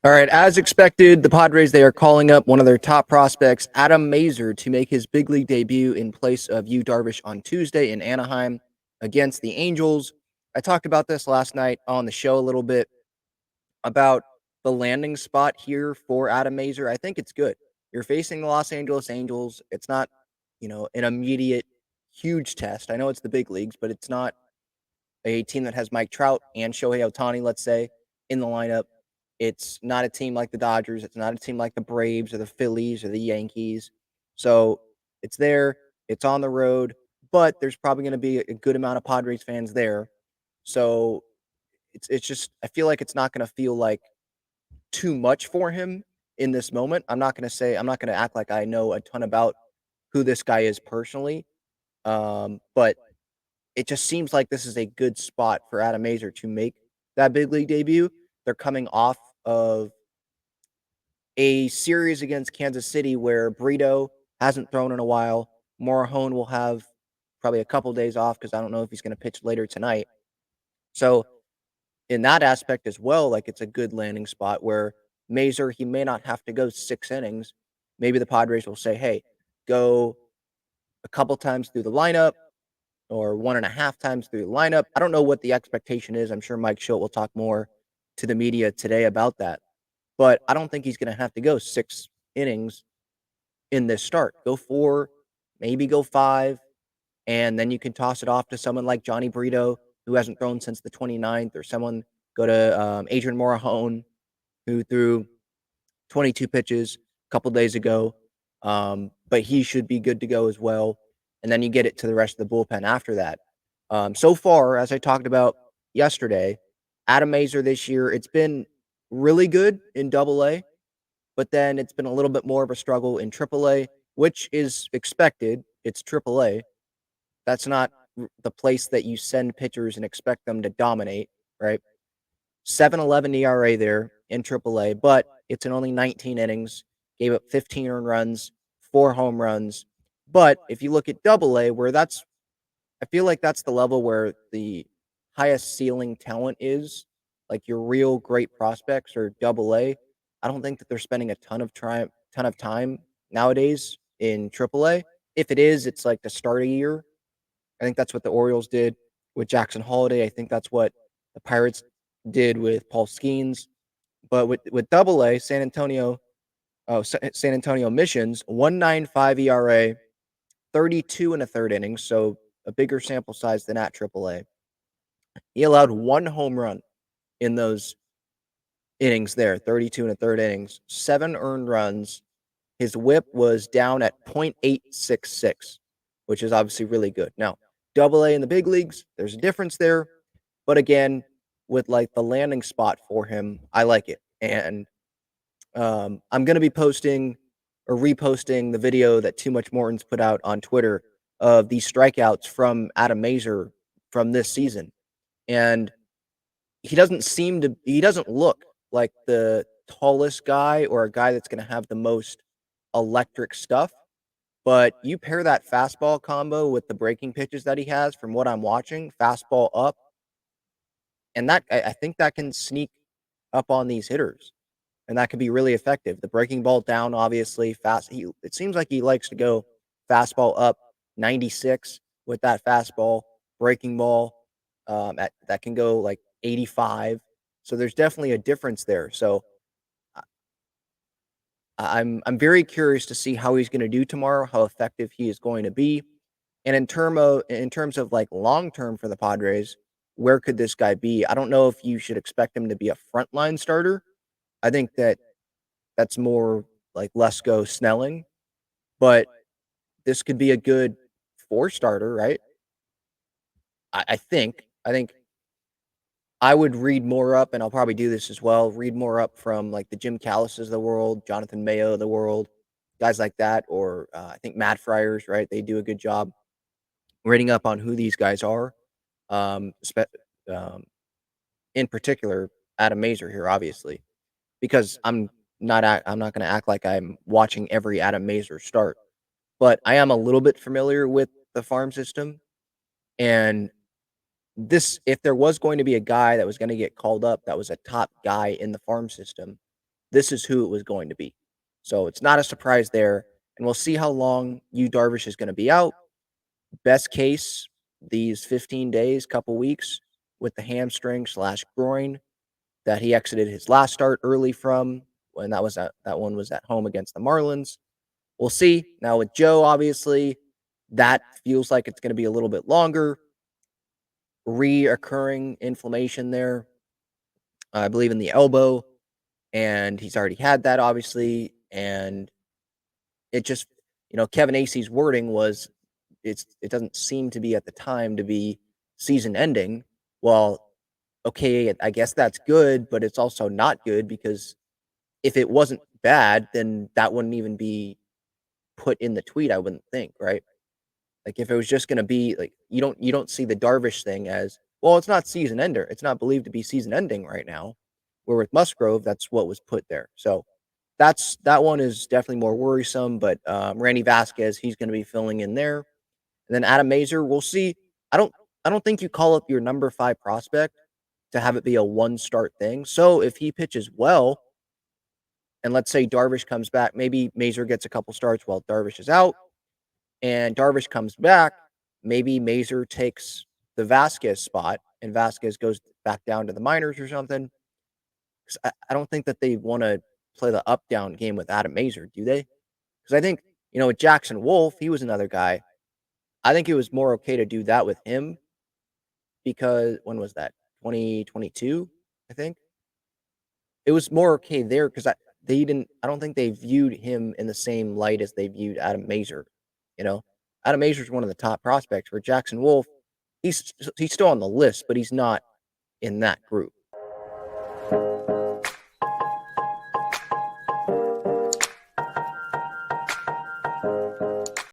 All right, as expected, the Padres, they are calling up one of their top prospects, Adam Mazur, to make his big league debut in place of Darvish on Tuesday in Anaheim against the Angels. I talked about this last night on the show a little bit about the landing spot here for Adam Mazur. I think it's good. You're facing the Los Angeles Angels. It's not, an immediate huge test. I know it's the big leagues, but it's not a team that has Mike Trout and Shohei Ohtani, let's say, in the lineup. It's not a team like the Dodgers. It's not a team like the Braves or the Phillies or the Yankees. So it's there. It's on the road, but there's probably going to be a good amount of Padres fans there. So it's just I feel like it's not going to feel like too much for him in this moment. I'm not going to act like I know a ton about who this guy is personally. But it just seems like this is a good spot for Adam Mazur to make that big league debut. They're coming off of a series against Kansas City where Brito hasn't thrown in a while. Morahone will have probably a couple days off because I don't know if he's going to pitch later tonight. So in that aspect as well, like it's a good landing spot where Mazur, he may not have to go 6 innings. Maybe the Padres will say, hey, go a couple times through the lineup or 1.5 times through the lineup. I don't know what the expectation is. I'm sure Mike Schilt will talk more to the media today about that. But I don't think he's going to have to go 6 innings in this start. Go 4, maybe go 5, and then you can toss it off to someone like Johnny Brito, who hasn't thrown since the 29th, or someone go to Adrian Morahone, who threw 22 pitches a couple days ago. But he should be good to go as well. And then you get it to the rest of the bullpen after that. So far, as I talked about yesterday, Adam Mazur this year, it's been really good in Double-A, but then it's been a little bit more of a struggle in Triple-A, which is expected. It's Triple-A. That's not the place that you send pitchers and expect them to dominate, right? 7.11 ERA there in Triple-A, but it's in only 19 innings, gave up 15 earned runs, 4 home runs. But if you look at Double-A, where I feel like that's the level where the highest ceiling talent is, like your real great prospects or Double-A. I don't think that they're spending a ton of time nowadays in Triple-A. If it is, it's like the start of year. I think that's what the Orioles did with Jackson Holiday. I think that's what the Pirates did with Paul Skeens. But with Double-A, San Antonio Missions, 1.95 ERA, 32 and a third innings, so a bigger sample size than at Triple-A. He allowed 1 home run in those innings there, 32 and a third innings, 7 earned runs. His whip was down at .866, which is obviously really good. Now, Double-A in the big leagues, there's a difference there. But again, with like the landing spot for him, I like it. And I'm going to be posting or reposting the video that Too Much Morton's put out on Twitter of these strikeouts from Adam Mazur from this season. And he doesn't look like the tallest guy or a guy that's going to have the most electric stuff. But you pair that fastball combo with the breaking pitches that he has from what I'm watching, fastball up, and that I think that can sneak up on these hitters. And that could be really effective. The breaking ball down, obviously, fast. It seems like he likes to go fastball up 96 with that fastball, breaking ball that can go like 85. So there's definitely a difference there. So I'm very curious to see how he's going to do tomorrow, how effective he is going to be. And in terms of like long term for the Padres, where could this guy be? I don't know if you should expect him to be a frontline starter. I think that's more like Lesko Snelling, but this could be a good 4 starter, right? I think I would read more up, and I'll probably do this as well. Read more up from like the Jim Callises of the world, Jonathan Mayo of the world, guys like that, or I think Matt Friars, right? They do a good job reading up on who these guys are. Um, spe- um, in particular, Adam Mazur here, obviously, because I'm not going to act like I'm watching every Adam Mazur start, but I am a little bit familiar with the farm system. And if there was going to be a guy that was going to get called up that was a top guy in the farm system, this is who it was going to be. So it's not a surprise there. And we'll see how long Darvish is going to be out. Best case, these 15 days, couple weeks with the hamstring slash groin that he exited his last start early from when that one was at home against the Marlins. We'll see. Now with Joe, obviously, that feels like it's going to be a little bit longer. Reoccurring inflammation there, I believe in the elbow, and he's already had that obviously, and it just, Kevin Acey's wording was it doesn't seem to be at the time to be season ending. Well, okay, I guess that's good, but it's also not good because if it wasn't bad, then that wouldn't even be put in the tweet, I wouldn't think, right? Like if it was just going to be like you don't see the Darvish thing as, well, it's not season ender. It's not believed to be season ending right now. Where with Musgrove, that's what was put there. So that one is definitely more worrisome. But Randy Vasquez, he's going to be filling in there, and then Adam Mazur, we'll see. I don't I don't think you call up your number 5 prospect to have it be a one start thing. So if he pitches well, and let's say Darvish comes back, maybe Mazur gets a couple starts while Darvish is out, and Darvish comes back, maybe Mazur takes the Vasquez spot and Vasquez goes back down to the minors or something. 'Cause I don't think that they want to play the up down game with Adam Mazur, do they? Because I think, with Jackson Wolf, he was another guy. I think it was more okay to do that with him because when was that? 2022, I think. It was more okay there because I don't think they viewed him in the same light as they viewed Adam Mazur. You know, Adam Mazur is one of the top prospects. For Jackson Wolf, he's still on the list, but he's not in that group.